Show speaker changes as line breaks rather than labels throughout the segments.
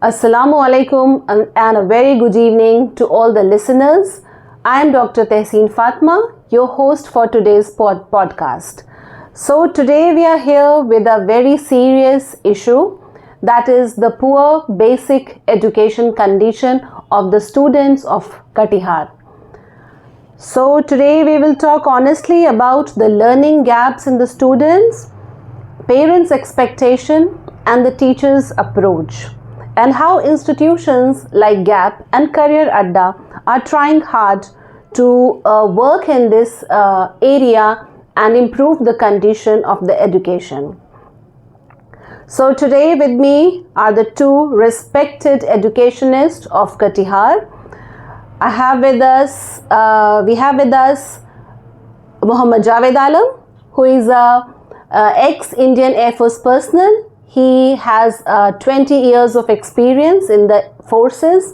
Assalamu alaikum and a very good evening to all the listeners. I am Dr. Tehseen Fatma, your host for today's podcast. So today we are here with a very serious issue, that is the poor basic education condition of the students of Katihar. So today we will talk honestly about the learning gaps in the students, parents' expectation and the teachers' approach, and how institutions like GAP and Career Adda are trying hard to work in this area and improve the condition of the education. So today with me are the two respected educationists of Katihar. We have with us Muhammad Javed Alam, who is a ex-Indian Air Force personnel. He has 20 years of experience in the forces,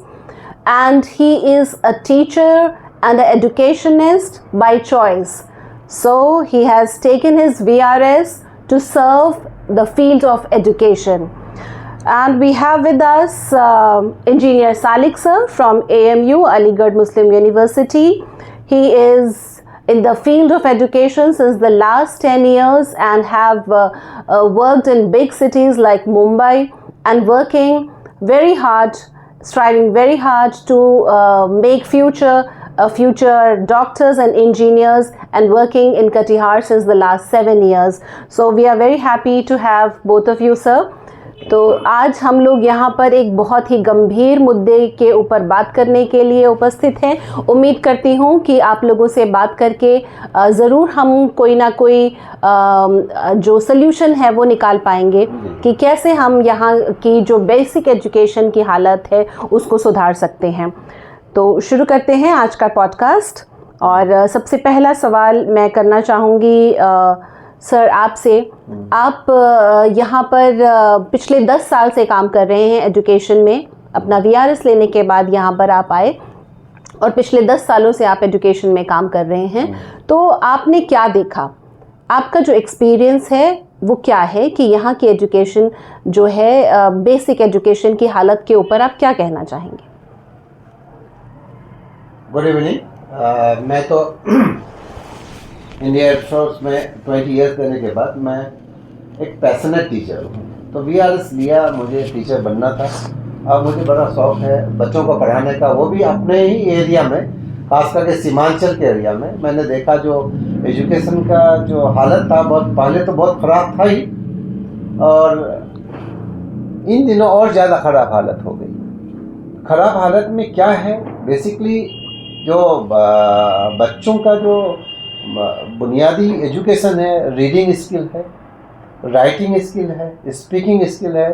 and he is a teacher and an educationist by choice. So he has taken his VRS to serve the field of education. And we have with us Engineer Salik sir from AMU, Aligarh Muslim University. He is in the field of education since the last 10 years and have worked in big cities like Mumbai and working very hard, striving very hard to make future doctors and engineers, and working in Katihar since the last 7 years. So we are very happy to have both of you, sir. तो आज हम लोग यहाँ पर एक बहुत ही गंभीर मुद्दे के ऊपर बात करने के लिए उपस्थित हैं। उम्मीद करती हूँ कि आप लोगों से बात करके ज़रूर हम कोई ना कोई जो सल्यूशन है वो निकाल पाएंगे कि कैसे हम यहाँ की जो बेसिक एजुकेशन की हालत है उसको सुधार सकते हैं। तो शुरू करते हैं आज का पॉडकास्ट। और सबसे पहला सवाल मैं करना चाहूँगी सर आपसे। आप यहाँ पर पिछले 10 साल से काम कर रहे हैं एजुकेशन में। अपना VRS लेने के बाद यहाँ पर आप आए और पिछले 10 सालों से आप एजुकेशन में काम कर रहे हैं। तो आपने क्या देखा, आपका जो एक्सपीरियंस है वो क्या है कि यहाँ की एजुकेशन जो है बेसिक एजुकेशन की हालत के ऊपर आप क्या कहना चाहेंगे?
Good evening. मैं तो इंडिया एयरफोर्स में 20 इयर्स देने के बाद मैं एक पैशनेट टीचर हूँ। तो VRS लिया, मुझे टीचर बनना था। अब मुझे बड़ा शौक़ है बच्चों को पढ़ाने का, वो भी अपने ही एरिया में, खास करके सीमांचल के एरिया में। मैंने देखा जो एजुकेशन का जो हालत था बहुत पहले तो बहुत ख़राब था ही, और इन दिनों और ज़्यादा ख़राब हालत हो गई। ख़राब हालत में क्या है, बेसिकली जो बच्चों का जो बुनियादी एजुकेशन है, रीडिंग स्किल है, राइटिंग स्किल है, स्पीकिंग स्किल है,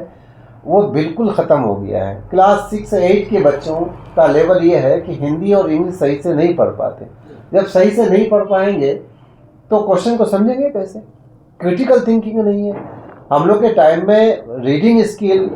वो बिल्कुल ख़त्म हो गया है। क्लास 6-8 के बच्चों का लेवल ये है कि हिंदी और इंग्लिश सही से नहीं पढ़ पाते। जब सही से नहीं पढ़ पाएंगे तो क्वेश्चन को समझेंगे कैसे? क्रिटिकल थिंकिंग नहीं है। हम लोग के टाइम में रीडिंग स्किल,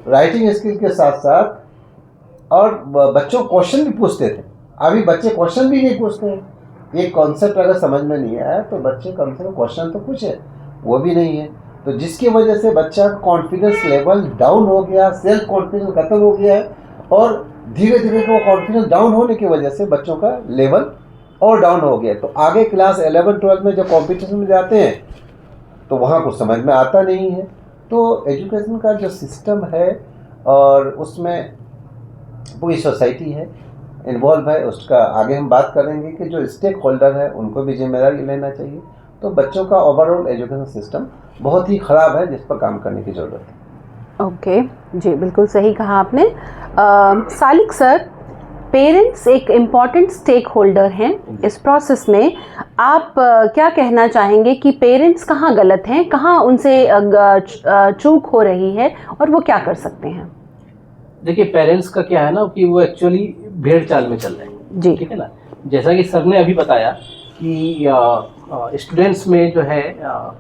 राइटिंग स्किल के साथ साथ और बच्चों क्वेश्चन भी पूछते थे। अभी बच्चे क्वेश्चन भी नहीं पूछते हैं। एक कॉन्सेप्ट अगर समझ में नहीं आया तो बच्चे कम से कम क्वेश्चन तो पूछे, वो भी नहीं है। तो जिसकी वजह से बच्चा का कॉन्फिडेंस लेवल डाउन हो गया, सेल्फ कॉन्फिडेंस खत्म हो गया है, और धीरे धीरे वो कॉन्फिडेंस डाउन होने की वजह से बच्चों का लेवल और डाउन हो गया। तो आगे क्लास 11-12 में जब कॉम्पिटिशन में जाते हैं तो वहाँ कुछ समझ में आता नहीं है। तो एजुकेशन का जो सिस्टम है और उसमें पूरी सोसाइटी है इन्वॉल्व है, उसका आगे हम बात करेंगे कि जो स्टेक होल्डर है उनको भी जिम्मेदारी लेना चाहिए। तो बच्चों का ओवरऑल एजुकेशन सिस्टम बहुत ही ख़राब है, जिस पर काम करने की ज़रूरत है।
ओके जी, बिल्कुल सही कहा आपने। सालिक सर, पेरेंट्स एक इम्पॉर्टेंट स्टेक होल्डर हैं इस प्रोसेस में। आप क्या कहना चाहेंगे कि पेरेंट्स कहाँ गलत हैं, कहाँ उनसे चूक हो रही है और वो क्या कर सकते हैं?
देखिए, पेरेंट्स का क्या है ना कि वो एक्चुअली भेड़ चाल में चल रहे हैं जी, ठीक है ना। जैसा कि सर ने अभी बताया कि स्टूडेंट्स में जो है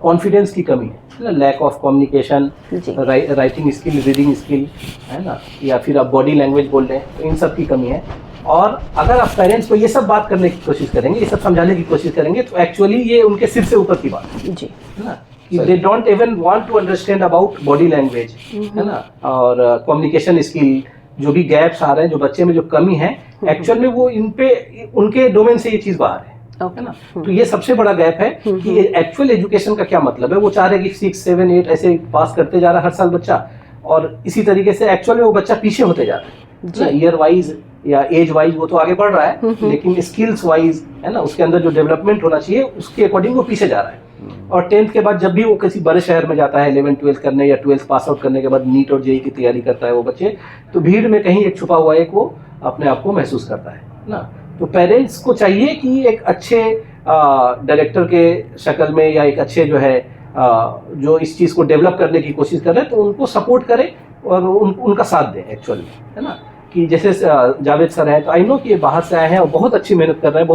कॉन्फिडेंस की कमी है, lack of communication, writing skill, reading skill है ना, या फिर आप बॉडी लैंग्वेज बोल रहे हैं, तो इन सब की कमी है। और अगर आप पेरेंट्स को ये सब बात करने की कोशिश करेंगे, ये सब समझाने की कोशिश करेंगे, तो एक्चुअली ये उनके सिर से ऊपर की बात है जी, है ना। कि they don't even want to understand about body language, है ना, और कम्युनिकेशन स्किल, जो भी गैप्स आ रहे हैं, जो बच्चे में जो कमी है, एक्चुअल में वो इन पे उनके डोमेन से ये चीज बाहर है, है ना। तो ये सबसे बड़ा गैप है कि एक्चुअल एजुकेशन का क्या मतलब है। वो चाह रहे कि 6, 7, 8 ऐसे पास करते जा रहा है हर साल बच्चा, और इसी तरीके से एक्चुअल में वो बच्चा पीछे होते जा रहा है, ईयर वाइज या एज वाइज वो तो आगे बढ़ रहा है, लेकिन स्किल्स वाइज, है ना, उसके अंदर जो डेवलपमेंट होना चाहिए उसके अकॉर्डिंग वो पीछे जा रहा है। और 10th के बाद जब भी वो किसी बड़े शहर में जाता है 11th 12th करने, या 12th पास आउट करने के बाद नीट और जेई की तैयारी करता है वो बच्चे, तो भीड़ में कहीं एक छुपा हुआ एक वो अपने आप को महसूस करता है ना। तो पेरेंट्स को चाहिए कि एक अच्छे डायरेक्टर के शक्ल में, या एक अच्छे जो है जो इस चीज़ को डेवलप करने की कोशिश कर रहे हैं, तो उनको सपोर्ट करें और उनका साथ दें एक्चुअल में, है ना। कि जैसे जावेद सर हैं, तो आई नो कि ये बाहर से आए हैं और बहुत अच्छी मेहनत कर रहे हैं,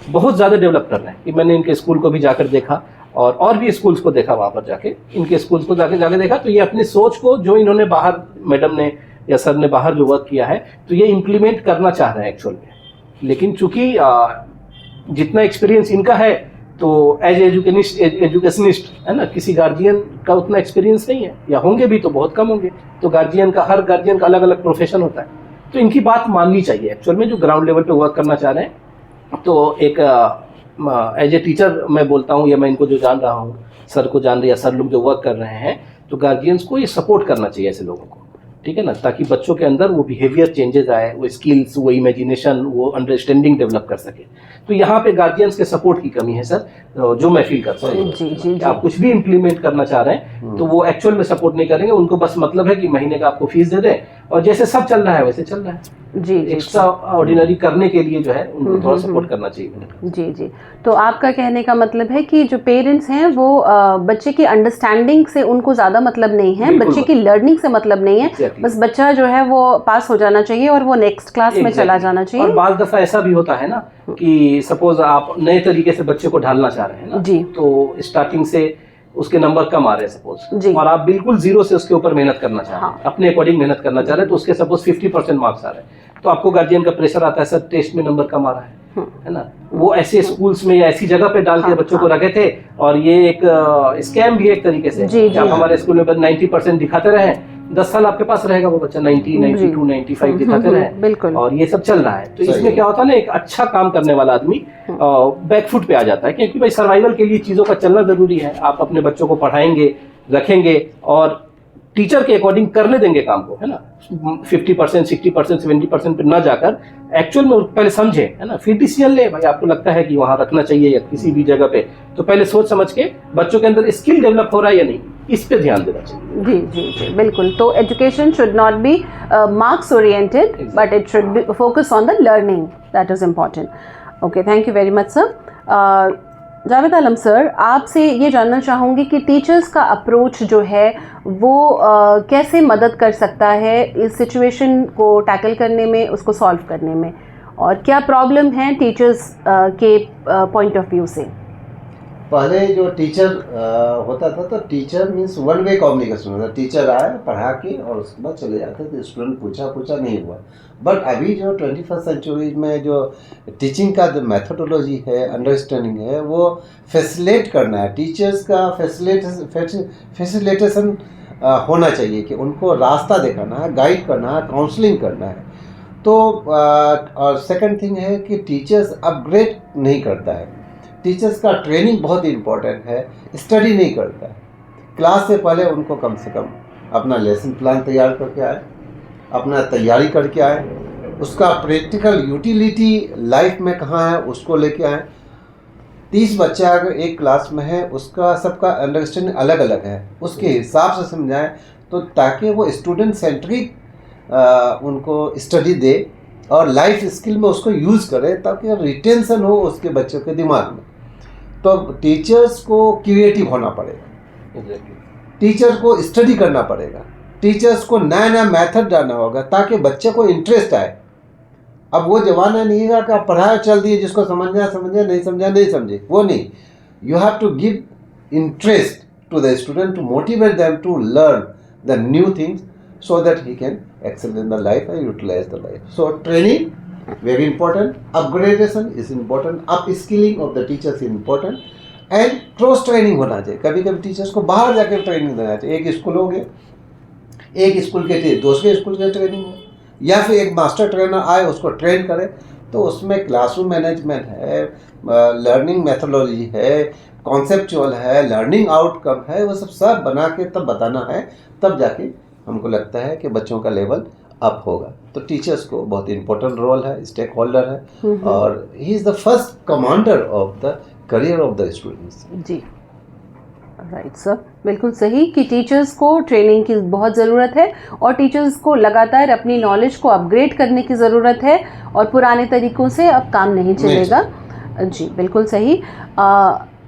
बहुत ज़्यादा डेवलप कर रहे हैं। कि मैंने इनके स्कूल को भी जाकर देखा और भी स्कूल्स को देखा, वहाँ पर जाके इनके स्कूल्स को जाके देखा, तो ये अपनी सोच को जो इन्होंने बाहर, मैडम ने या सर ने बाहर जो वर्क किया है, तो ये इम्प्लीमेंट करना चाह रहे हैं एक्चुअल में। लेकिन चूंकि जितना एक्सपीरियंस इनका है, तो एज एजुकेशनिस्ट, है ना, किसी गार्जियन का उतना एक्सपीरियंस नहीं है, या होंगे भी तो बहुत कम होंगे। तो हर गार्जियन का अलग अलग प्रोफेशन होता है, तो इनकी बात माननी चाहिए एक्चुअल में, जो ग्राउंड लेवल पे वर्क करना चाह रहे हैं। तो एक एज ए टीचर मैं बोलता हूँ, या मैं इनको जो जान रहा हूँ, सर को जान रही है, सर लोग जो वर्क कर रहे हैं, तो गार्जियंस को ये सपोर्ट करना चाहिए ऐसे लोगों को, ठीक है ना, ताकि बच्चों के अंदर वो बिहेवियर चेंजेस आए, वो स्किल्स, वो इमेजिनेशन, वो अंडरस्टैंडिंग डेवलप कर सके। तो यहाँ पे गार्जियंस के सपोर्ट की कमी है सर, जो मैं फील करता हूँ। जी। आप कुछ भी इम्प्लीमेंट करना चाह रहे हैं, तो वो एक्चुअल में सपोर्ट नहीं करेंगे, उनको बस मतलब है कि महीने का आपको फीस दे दें, और जैसे सब चल रहा है वैसे चल रहा है। जी, एक्स्ट्रा ऑर्डिनरी करने के लिए जो है उनको थोड़ा सपोर्ट करना चाहिए।
जी। तो आपका कहने का मतलब है कि जो पेरेंट्स हैं वो बच्चे की अंडरस्टैंडिंग से उनको ज़्यादा मतलब नहीं है, बच्चे की लर्निंग से मतलब नहीं है, बस बच्चा जो है वो पास हो जाना चाहिए और वो नेक्स्ट क्लास में चला जाना चाहिए।
और बाज़ दफ़ा ऐसा भी होता है ना कि सपोज आप नए तरीके से बच्चे को ढालना चाह रहे हैं ना, जी, तो स्टार्टिंग से उसके नंबर कम आ रहे हैं सपोज, और आप बिल्कुल जीरो से उसके ऊपर मेहनत करना चाह रहे हैं, अपने अकॉर्डिंग मेहनत करना चाह रहे हैं, तो उसके सपोज 50% मार्क्स आ रहे हैं, तो आपको गार्जियन का प्रेशर आता है, सर टेस्ट में नंबर कम आ रहा है ना। वो ऐसे स्कूल्स में या ऐसी जगह पे डाल के बच्चों को रखे थे, और ये एक स्कैम भी एक तरीके से। आप हमारे स्कूल में 90% दिखाते रहे, 10 साल आपके पास रहेगा वो बच्चा, 90, 92, 95 दिखाते रहे, और ये सब चल रहा है। तो इसमें क्या होता है ना, एक अच्छा काम करने वाला आदमी बैकफुट पे आ जाता है, क्योंकि भाई सर्वाइवल के लिए चीज़ों का चलना जरूरी है। आप अपने बच्चों को पढ़ाएंगे, रखेंगे, और टीचर के अकॉर्डिंग करने देंगे काम को, है ना। 50%, 60%, 70% पे ना जाकर एक्चुअल में पहले समझे, है ना, फिर डिसीजन ले। भाई आपको लगता है कि वहाँ रखना चाहिए या किसी भी जगह पे, तो पहले सोच समझ के बच्चों के अंदर स्किल डेवलप हो रहा है या नहीं, इस पे ध्यान देना चाहिए।
जी, बिल्कुल। तो education should not be marks oriented, but it should be focus on the learning, that is important. Okay, thank you very much sir. Javed Alam sir, आपसे ये जानना चाहूँगी कि टीचर्स का अप्रोच जो है वो कैसे मदद कर सकता है इस सिचुएशन को टैकल करने में, उसको सॉल्व करने में, और क्या प्रॉब्लम है टीचर्स के पॉइंट ऑफ व्यू से?
पहले जो टीचर होता था, तो teacher means one way communication होता, टीचर आए पढ़ा के और उसके बाद चले जाते थे, स्टूडेंट पूछा नहीं हुआ। बट अभी जो 21st सेंचुरी में जो टीचिंग का जो मेथोडोलॉजी है, अंडरस्टैंडिंग है, वो फैसिलिटेट करना है। टीचर्स का फैसिलिटेशन होना चाहिए, कि उनको रास्ता दिखाना है, गाइड करना है, काउंसलिंग करना है। तो और सेकंड थिंग है कि टीचर्स अपग्रेड नहीं करता है, टीचर्स का ट्रेनिंग बहुत इम्पोर्टेंट है, स्टडी नहीं करता है। क्लास से पहले उनको कम से कम अपना लेसन प्लान तैयार करके आए, अपना तैयारी करके आए, उसका प्रैक्टिकल यूटिलिटी लाइफ में कहाँ है उसको लेके आए। 30 बच्चा अगर एक क्लास में है, उसका सबका अंडरस्टैंडिंग अलग अलग है, उसके हिसाब से समझाएं, तो ताकि वो स्टूडेंट सेंट्रिक उनको स्टडी दे और लाइफ स्किल में उसको यूज़ करे, ताकि रिटेंशन हो उसके बच्चों के दिमाग में। तो टीचर्स को क्रिएटिव होना पड़ेगा, टीचर को स्टडी करना पड़ेगा, टीचर्स को नया नया मेथड डालना होगा, ताकि बच्चे को इंटरेस्ट आए। अब वो जमाना नहीं है कि आप पढ़ाया चल दिए, जिसको समझना समझे, नहीं समझा नहीं समझे, वो नहीं। You have to give interest to the student, to motivate them to learn the new things, so that he can excel in the life and utilize the life. So training very important, upgradation is important, upskilling of the teachers is important, and cross training होना चाहिए। कभी कभी teachers को बाहर जाकर training देना चाहिए। एक स्कूल हो गया, एक स्कूल के दूसरे स्कूल की ट्रेनिंग हो, या फिर एक मास्टर ट्रेनर आए उसको ट्रेन करे। तो उसमें क्लासरूम मैनेजमेंट है, लर्निंग मेथोडोलॉजी है, कॉन्सेप्चुअल है, लर्निंग आउटकम है, वो सब बना के तब बताना है। तब जाके हमको लगता है कि बच्चों का लेवल अप होगा। तो टीचर्स को बहुत इंपॉर्टेंट रोल है, स्टेक होल्डर है, और he is the first commander of the career of the students.
जी, राइट सर, बिल्कुल सही कि टीचर्स को ट्रेनिंग की बहुत ज़रूरत है और टीचर्स को लगातार अपनी नॉलेज को अपग्रेड करने की ज़रूरत है, और पुराने तरीक़ों से अब काम नहीं चलेगा। जी, बिल्कुल सही।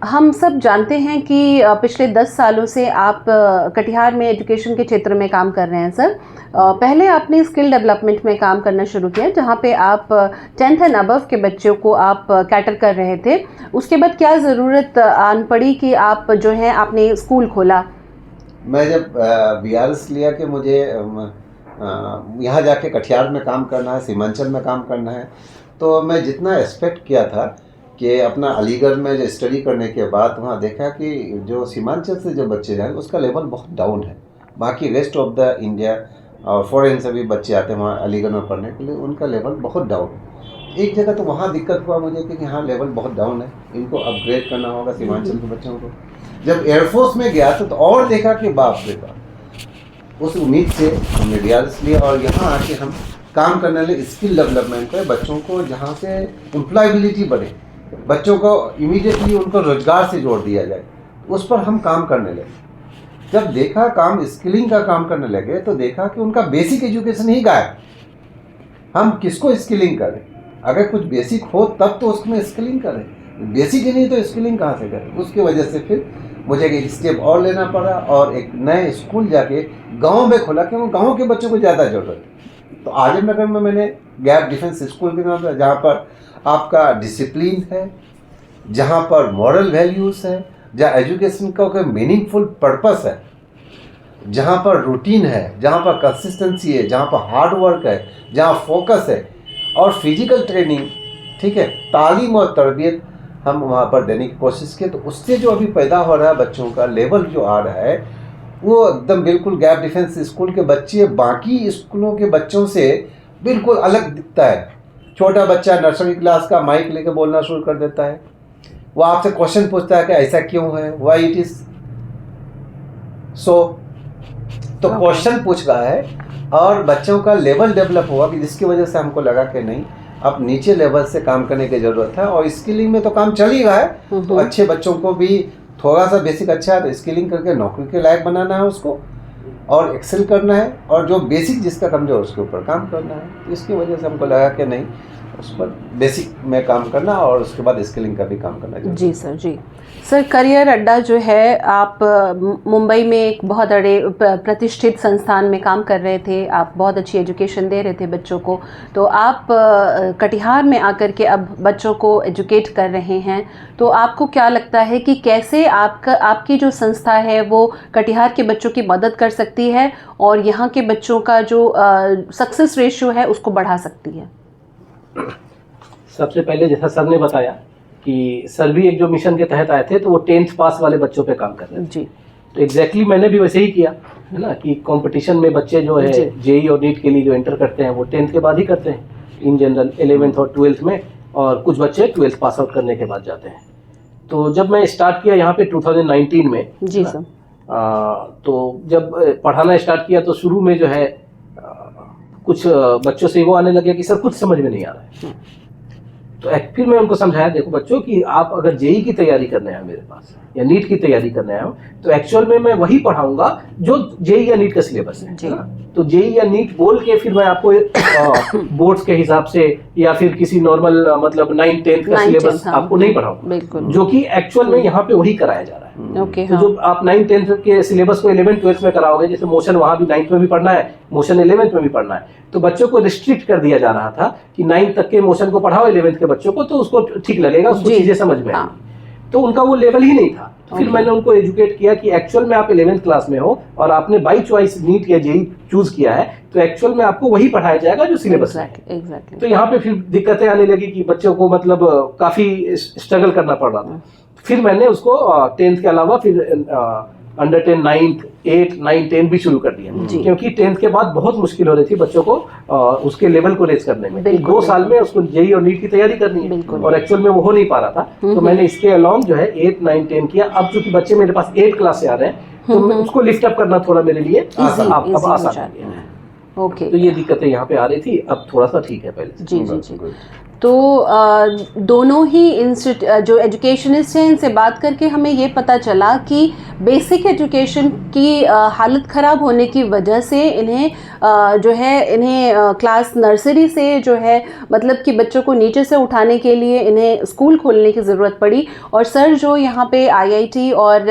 हम सब जानते हैं कि पिछले 10 सालों से आप कटिहार में एजुकेशन के क्षेत्र में काम कर रहे हैं सर। पहले आपने स्किल डेवलपमेंट में काम करना शुरू किया, जहाँ पे आप 10th एंड अबव के बच्चों को आप कैटर कर रहे थे। उसके बाद क्या ज़रूरत आन पड़ी कि आप जो है आपने स्कूल खोला?
मैं जब BRS लिया कि मुझे यहाँ जाके कटिहार में काम करना है, सीमांचल में काम करना है, तो मैं जितना एक्सपेक्ट किया था कि अपना अलीगढ़ में जो स्टडी करने के बाद वहाँ देखा कि जो सीमांचल से जो बच्चे जाए उसका लेवल बहुत डाउन है। बाकी रेस्ट ऑफ द इंडिया और फॉरेन से भी बच्चे आते हैं वहाँ अलीगढ़ में पढ़ने के लिए, उनका लेवल बहुत डाउन है। एक जगह तो वहाँ दिक्कत हुआ मुझे कि यहाँ लेवल बहुत डाउन है, इनको अपग्रेड करना होगा सीमांचल के बच्चों को। जब एयरफोर्स में गया तो और देखा कि बाप रे बाप, उस उम्मीद से हमने BRS लिया और यहाँ आके हम काम करने लगे स्किल डेवलपमेंट पे, बच्चों को जहाँ से एम्प्लॉयबिलिटी बढ़े, बच्चों को इमीडिएटली उनको रोजगार से जोड़ दिया जाए, उस पर हम काम करने लगे। जब देखा काम स्किलिंग का काम करने लगे तो देखा कि उनका बेसिक एजुकेशन ही गायब। हम किसको स्किलिंग करें? अगर कुछ बेसिक हो तब तो उसमें स्किलिंग करें, बेसिक ही नहीं तो स्किलिंग कहाँ से करें? उसकी वजह से फिर मुझे एक स्टेप और लेना पड़ा और एक नए स्कूल जाके गाँव में खोला, क्योंकि गाँव के बच्चों को ज़्यादा ज़रूरत है। तो आजमनगर में मैंने गैप डिफेंस स्कूल के नाम से, जहाँ पर आपका डिसिप्लिन है, जहाँ पर मॉरल वैल्यूज़ है, जहाँ एजुकेशन का कोई मीनिंगफुल पर्पस है, जहाँ पर रूटीन है, जहाँ पर कंसिस्टेंसी है, जहाँ पर हार्ड वर्क है, जहाँ फोकस है और फिजिकल ट्रेनिंग, ठीक है, तालीम और तरबियत हम वहाँ पर देने की कोशिश की। तो उससे जो अभी पैदा हो रहा है बच्चों का लेवल जो आ रहा है वो एकदम बिल्कुल गैप डिफेंस स्कूल के बच्चे बाकी स्कूलों के बच्चों से बिल्कुल अलग दिखता है। छोटा बच्चा नर्सरी क्लास का माइक लेके बोलना शुरू कर देता है, वो आपसे क्वेश्चन पूछता है कि ऐसा क्यों है, व्हाई इट इज सो। तो क्वेश्चन पूछ रहा है और बच्चों का लेवल डेवलप हुआ कि जिसकी वजह से हमको लगा कि नहीं, अब नीचे लेवल से काम करने की ज़रूरत है। और स्किलिंग में तो काम चल ही रहा है, तो अच्छे बच्चों को भी थोड़ा सा बेसिक अच्छा है तो स्किलिंग करके नौकरी के लायक बनाना है उसको, और एक्सेल करना है, और जो बेसिक जिसका कमजोर उसके ऊपर काम करना है। तो इसकी वजह से हमको लगा कि नहीं, उस पर बेसिक में काम करना और उसके बाद स्किलिंग का भी काम करना चाहिए।
जी सर, जी सर। करियर अड्डा जो है, आप मुंबई में एक बहुत बड़े प्रतिष्ठित संस्थान में काम कर रहे थे, आप बहुत अच्छी एजुकेशन दे रहे थे बच्चों को। तो आप कटिहार में आकर के अब बच्चों को एजुकेट कर रहे हैं, तो आपको क्या लगता है कि कैसे आपकी जो संस्था है वो कटिहार के बच्चों की मदद कर सकती है और यहाँ के बच्चों का जो सक्सेस रेशियो है उसको बढ़ा सकती है?
सबसे पहले जैसा सर ने बताया कि सर भी एक जो मिशन के तहत आए थे, तो वो 10th पास वाले बच्चों पे काम कर रहे थे।
जी,
तो एग्जैक्टली मैंने भी वैसे ही किया है ना, कि कंपटीशन में बच्चे जो है जेई और नीट के लिए जो एंटर करते हैं वो 10th के बाद ही करते हैं इन जनरल, 11th और 12th में, और कुछ बच्चे 12th पास आउट करने के बाद जाते हैं। तो जब मैं स्टार्ट किया यहाँ पे 2019 में,
जी सर,
तो जब पढ़ाना स्टार्ट किया तो शुरू में जो है कुछ बच्चों से वो आने लगे कि सर कुछ समझ में नहीं आ रहा है। तो फिर मैं उनको समझाया, देखो बच्चों कि आप अगर जेई की तैयारी करने आए मेरे पास या नीट की तैयारी करने आए हो, तो एक्चुअल में मैं वही पढ़ाऊंगा जो जेई या नीट का सिलेबस है ना। तो जेई या नीट बोल के फिर मैं आपको बोर्ड्स के हिसाब से या फिर किसी नॉर्मल मतलब 9th-10th का सिलेबस आपको नहीं पढ़ाऊंगा, जो कि एक्चुअल में यहाँ पे वही कराया जा रहा है।
ओके,
तो जो आप 9th-10th के सिलेबस को 11th-12th में कराओगे, जैसे मोशन वहाँ भी 9th में भी पढ़ना है, मोशन 11th में भी पढ़ना है, तो बच्चों को रिस्ट्रिक्ट कर दिया जा रहा था कि 9th तक के मोशन को पढ़ाओ 11th के बच्चों को, तो उसको ठीक लगेगा, उसको चीजें समझ में आएंगी। तो उनका वो लेवल ही नहीं था। तो फिर मैंने उनको एजुकेट किया कि एक्चुअल में आप 11th क्लास में हो और आपने बाई चॉइस नीट या जेई चूज किया है, तो एक्चुअल में आपको वही पढ़ाया जाएगा जो सिलेबस है।
एग्जैक्टली।
तो यहाँ पे फिर दिक्कतें आने लगी कि बच्चों को मतलब काफी स्ट्रगल करना पड़ रहा था। फिर मैंने उसको 10th के अलावा फिर अंडर 10 9th 8 9 10 भी शुरू कर दिया, क्योंकि 10th के बाद बहुत मुश्किल हो रही थी बच्चों को उसके लेवल को रेज करने में। 2 साल में उसको जेई और नीट की तैयारी करनी है और एक्चुअल में वो हो नहीं पा रहा था। तो मैंने इसके अलाउंग जो है 8 9 10 किया। अब चूंकि बच्चे मेरे पास 8 क्लास से आ रहे हैं तो मैं उसको लिफ्ट अप करना थोड़ा मेरे लिए अब आसान हो गया है।
ओके,
तो ये दिक्कतें यहाँ पे आ रही थी, अब थोड़ा सा ठीक है पहले से।
जी। तो दोनों ही जो एजुकेशनिस्ट हैं इनसे बात करके हमें ये पता चला कि बेसिक एजुकेशन की हालत ख़राब होने की वजह से इन्हें क्लास नर्सरी से जो है मतलब कि बच्चों को नीचे से उठाने के लिए इन्हें स्कूल खोलने की ज़रूरत पड़ी। और सर जो यहाँ पे आईआईटी और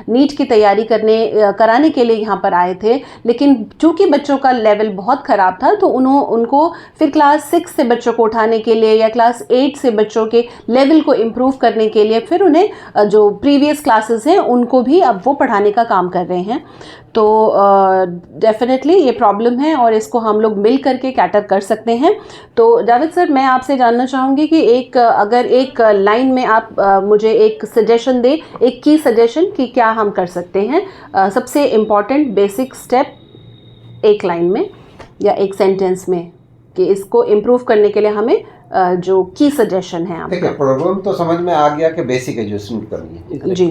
नीट की तैयारी कराने के लिए यहाँ पर आए थे, लेकिन चूँकि बच्चों का लेवल बहुत ख़राब था तो उनको फिर क्लास 6 से बच्चों को उठाने के लिए या क्लास 8 से बच्चों के लेवल को इम्प्रूव करने के लिए फिर उन्हें जो प्रीवियस क्लासेस हैं उनको भी अब वो पढ़ाने का काम कर रहे हैं। तो डेफिनेटली ये प्रॉब्लम है और इसको हम लोग मिल करके कैटर कर सकते हैं। तो जावेद सर, मैं आपसे जानना चाहूँगी कि अगर एक लाइन में आप मुझे एक सजेशन दें, एक की सजेशन कि क्या हम कर सकते हैं, सबसे इम्पॉर्टेंट बेसिक स्टेप एक लाइन में या एक सेंटेंस में, कि इसको इम्प्रूव करने के लिए हमें जो की सजेशन है आपका।
ठीक है, प्रॉब्लम तो समझ में आ गया कि बेसिक एजुकेशन करनी है
जी।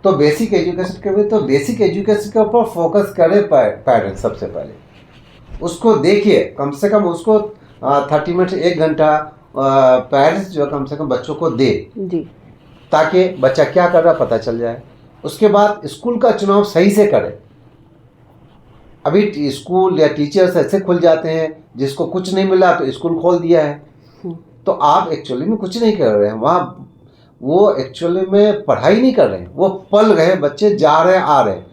तो बेसिक एजुकेशन के लिए तो बेसिक एजुकेशन के ऊपर फोकस करें पेरेंट्स। सबसे पहले उसको देखिए, कम से कम उसको 30 मिनट 1 घंटा पेरेंट्स जो कम से कम बच्चों को दे
जी,
ताकि बच्चा क्या कर रहा पता चल जाए। उसके बाद स्कूल का चुनाव सही से करें। अभी स्कूल या टीचर्स ऐसे खुल जाते हैं, जिसको कुछ नहीं मिला तो स्कूल खोल दिया है, तो आप एक्चुअली में कुछ नहीं कर रहे हैं वहाँ। वो एक्चुअली में पढ़ाई नहीं कर रहे हैं, वो पल रहे हैं, बच्चे जा रहे हैं आ रहे हैं,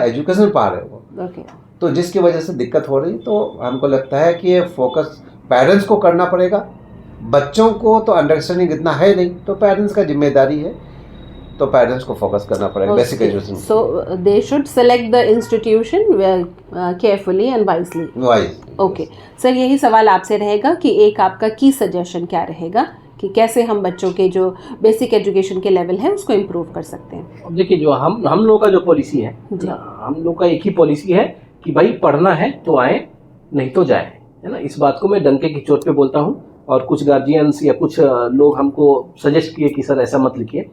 एजुकेशन पा रहे हैं वो। तो जिसकी वजह से दिक्कत हो रही। तो हमको लगता है कि ये फोकस पेरेंट्स को करना पड़ेगा। बच्चों को तो अंडरस्टैंडिंग इतना है नहीं, तो पेरेंट्स का जिम्मेदारी है, तो पेरेंट्स को फोकस करना पड़ेगा basic education.
So they should select the institution carefully and wisely. Okay sir, यही सवाल आपसे रहेगा कि एक आपका की सजेशन क्या रहेगा कि कैसे हम बच्चों के जो बेसिक एजुकेशन के लेवल है उसको इम्प्रूव कर सकते हैं।
अब देखिए, जो हम लोग का जो पॉलिसी है, हम लोग का एक ही पॉलिसी है कि भाई पढ़ना है तो आए, नहीं तो जाए, है ना। इस बात को मैं डंके की चोट पे बोलता हूँ। और कुछ गार्जियंस या कुछ लोग हमको सजेस्ट किए कि सर ऐसा मत लिखिए,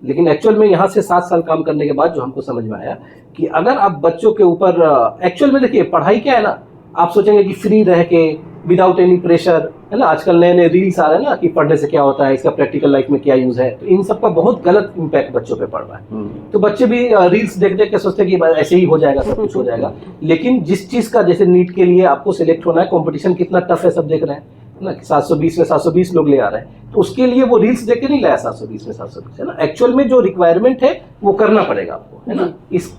लेकिन एक्चुअल में यहाँ से 7 साल काम करने के बाद जो हमको समझ में आया कि अगर आप बच्चों के ऊपर एक्चुअल में देखिए, पढ़ाई क्या है ना, आप सोचेंगे कि फ्री रह के विदाउट एनी प्रेशर, है ना। आजकल नए नए रील्स आ रहे हैं ना कि पढ़ने से क्या होता है, इसका प्रैक्टिकल लाइफ में क्या यूज है। तो इन सब का बहुत गलत इम्पैक्ट बच्चों पे पड़ रहा है। तो बच्चे भी रील्स देख देख के सोचते हैं कि ऐसे ही हो जाएगा, सब कुछ हो जाएगा। लेकिन जिस चीज का, जैसे नीट के लिए आपको सिलेक्ट होना है, कॉम्पिटिशन कितना टफ है सब देख रहे हैं ना, 720 में 720 लोग ले आ रहे हैं। तो उसके लिए वो रील्स देख के नहीं लाया 720 में 720, है ना। एक्चुअल में जो रिक्वायरमेंट है वो करना पड़ेगा आपको, है ना।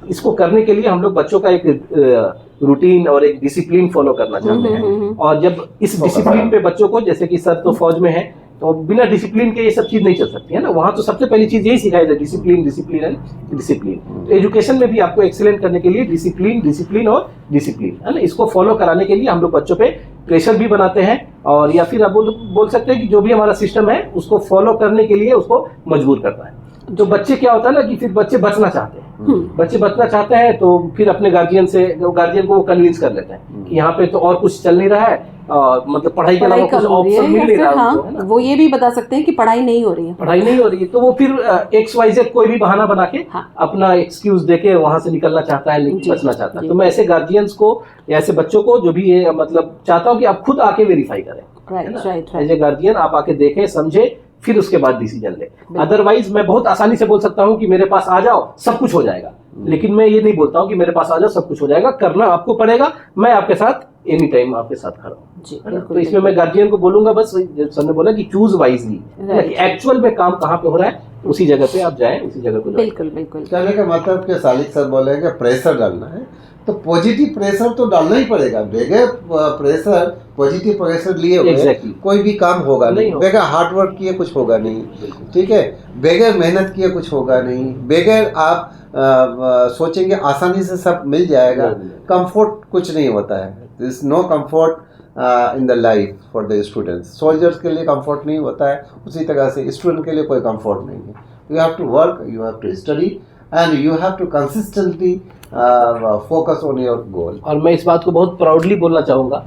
इसको करने के लिए हम लोग बच्चों का एक रूटीन और एक डिसिप्लिन फॉलो करना चाहते हैं। और जब इस डिसिप्लिन पे बच्चों को, जैसे कि सर तो फौज में है, तो बिना डिसिप्लिन के ये सब चीज नहीं चल सकती है ना। वहाँ तो सबसे पहली चीज यही सिखाई जाए, डिसिप्लिन डिसिप्लिन एंड डिसिप्लिन। तो एजुकेशन में भी आपको एक्सीलेंट करने के लिए डिसिप्लिन डिसिप्लिन और डिसिप्लिन, है ना, इसको फॉलो कराने के लिए हम लोग बच्चों पे प्रेशर भी बनाते हैं, और या फिर आप बोल सकते हैं कि जो भी हमारा सिस्टम है उसको फॉलो करने के लिए उसको मजबूर करता है। तो बच्चे क्या होता है ना कि फिर बच्चे बचना चाहते हैं, बच्चे बचना चाहते हैं तो फिर अपने गार्जियन को वो कन्विंस कर लेते हैं कि यहाँ पे तो और कुछ चल नहीं रहा है, मतलब पढ़ाई के अलावा कुछ ऑप्शन मिल नहीं रहा है।
वो ये भी बता सकते हैं कि पढ़ाई नहीं हो रही है,
तो वो फिर XYZ कोई भी बहाना बना के अपना एक्सक्यूज देके वहां से निकलना चाहता है, लेकिन बचना चाहता है। तो मैं ऐसे गार्जियंस को, ऐसे बच्चों को जो भी ये मतलब चाहता हूँ कि आप खुद आके वेरीफाई करें। एज ए गार्जियन आप आके देखें, समझे, फिर उसके बाद डिसीजन ले। अदरवाइज मैं बहुत आसानी से बोल सकता हूँ कि मेरे पास आ जाओ सब कुछ हो जाएगा, लेकिन मैं ये नहीं बोलता हूँ कि मेरे पास आ जाओ सब कुछ हो जाएगा। करना आपको पड़ेगा, मैं आपके साथ एनी टाइम आपके साथ खड़ा हूँ। तो इसमें मैं गार्जियन को बोलूंगा, बस सर ने बोला कि चूज वाइजली, एक्चुअल में काम कहाँ पे हो रहा है उसी जगह पे आप जाएं, उसी जगह पे।
बिल्कुल बिल्कुल।
कहने का मतलब कि सालिक सर बोले कि प्रेशर डालना है, तो पॉजिटिव प्रेशर तो डालना ही पड़ेगा। बगैर प्रेशर, पॉजिटिव प्रेशर लिए हुए कोई भी काम होगा नहीं। बगैर हार्ड वर्क किए कुछ होगा नहीं, ठीक है। बगैर मेहनत किए कुछ होगा नहीं। बगैर आप सोचेंगे आसानी से सब मिल जाएगा, कंफर्ट कुछ नहीं होता है। There is no comfort in the life for the students. Soldiers के लिए कंफर्ट नहीं होता है, उसी तरह से स्टूडेंट के लिए कोई कंफर्ट नहीं है। You have to work, you have to study, and you have to consistently focus on your goal.
और मैं इस बात को बहुत प्राउडली बोलना चाहूँगा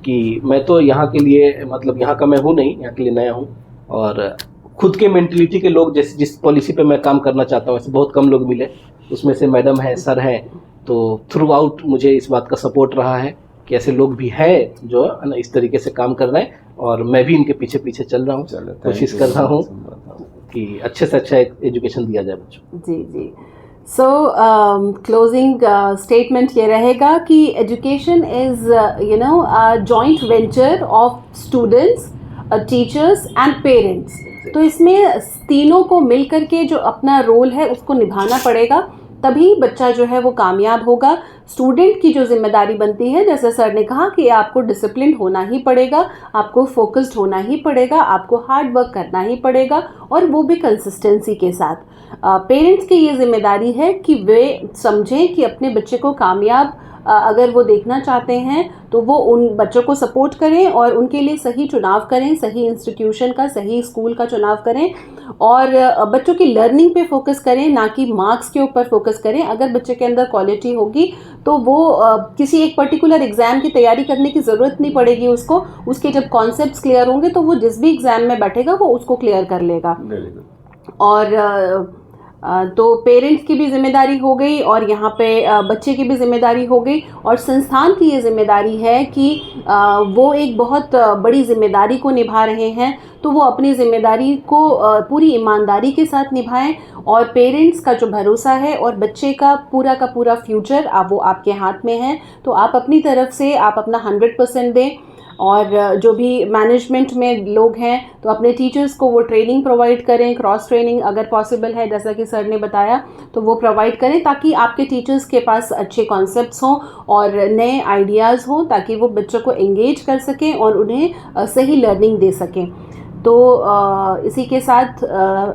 कि मैं तो यहाँ के लिए मतलब यहाँ का मैं हूँ नहीं, यहाँ के लिए नया हूँ, और खुद के मेंटलिटी के लोग जैसे जिस पॉलिसी पे मैं काम करना चाहता हूँ ऐसे बहुत कम लोग मिले, उसमें से मैडम है, सर हैं, तो थ्रू आउट मुझे इस बात का सपोर्ट रहा है कि ऐसे लोग भी हैं जो है ना इस तरीके से काम कर रहे हैं, और मैं भी इनके पीछे पीछे चल रहा हूँ, कोशिश कर रहा हूँ कि अच्छे से अच्छा एक एजुकेशन दिया जाए बच्चों।
जी जी। सो क्लोजिंग स्टेटमेंट ये रहेगा कि education is you know joint venture of students, teachers and parents. तो इसमें तीनों को मिल करके जो अपना रोल है उसको निभाना पड़ेगा, तभी बच्चा जो है वो कामयाब होगा। स्टूडेंट की जो जिम्मेदारी बनती है, जैसे सर ने कहा कि आपको डिसिप्लिन होना ही पड़ेगा, आपको फोकस्ड होना ही पड़ेगा, आपको हार्ड वर्क करना ही पड़ेगा, और वो भी कंसिस्टेंसी के साथ। पेरेंट्स की ये जिम्मेदारी है कि वे समझें कि अपने बच्चे को कामयाब अगर वो देखना चाहते हैं तो वो उन बच्चों को सपोर्ट करें और उनके लिए सही चुनाव करें, सही इंस्टीट्यूशन का, सही स्कूल का चुनाव करें, और बच्चों की लर्निंग पे फोकस करें, ना कि मार्क्स के ऊपर फोकस करें। अगर बच्चे के अंदर क्वालिटी होगी तो वो किसी एक पर्टिकुलर एग्ज़ाम की तैयारी करने की ज़रूरत नहीं पड़ेगी उसको, उसके जब कॉन्सेप्ट्स क्लियर होंगे तो वो जिस भी एग्ज़ाम में बैठेगा वो उसको क्लियर कर लेगा। और तो पेरेंट्स की भी जिम्मेदारी हो गई और यहाँ पे बच्चे की भी जिम्मेदारी हो गई, और संस्थान की ये जिम्मेदारी है कि वो एक बहुत बड़ी जिम्मेदारी को निभा रहे हैं, तो वो अपनी जिम्मेदारी को पूरी ईमानदारी के साथ निभाएं, और पेरेंट्स का जो भरोसा है और बच्चे का पूरा फ्यूचर वो आपके हाथ में है। तो आप अपनी तरफ से आप अपना 100% दें, और जो भी मैनेजमेंट में लोग हैं तो अपने टीचर्स को वो ट्रेनिंग प्रोवाइड करें, क्रॉस ट्रेनिंग अगर पॉसिबल है, जैसा कि सर ने बताया, तो वो प्रोवाइड करें ताकि आपके टीचर्स के पास अच्छे कॉन्सेप्ट्स हों और नए आइडियाज़ हों, ताकि वो बच्चों को एंगेज कर सकें और उन्हें सही लर्निंग दे सकें। तो इसी के साथ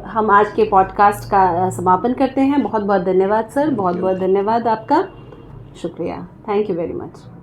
हम आज के पॉडकास्ट का समापन करते हैं। बहुत बहुत धन्यवाद सर, बहुत बहुत धन्यवाद आपका, शुक्रिया, थैंक यू वेरी मच।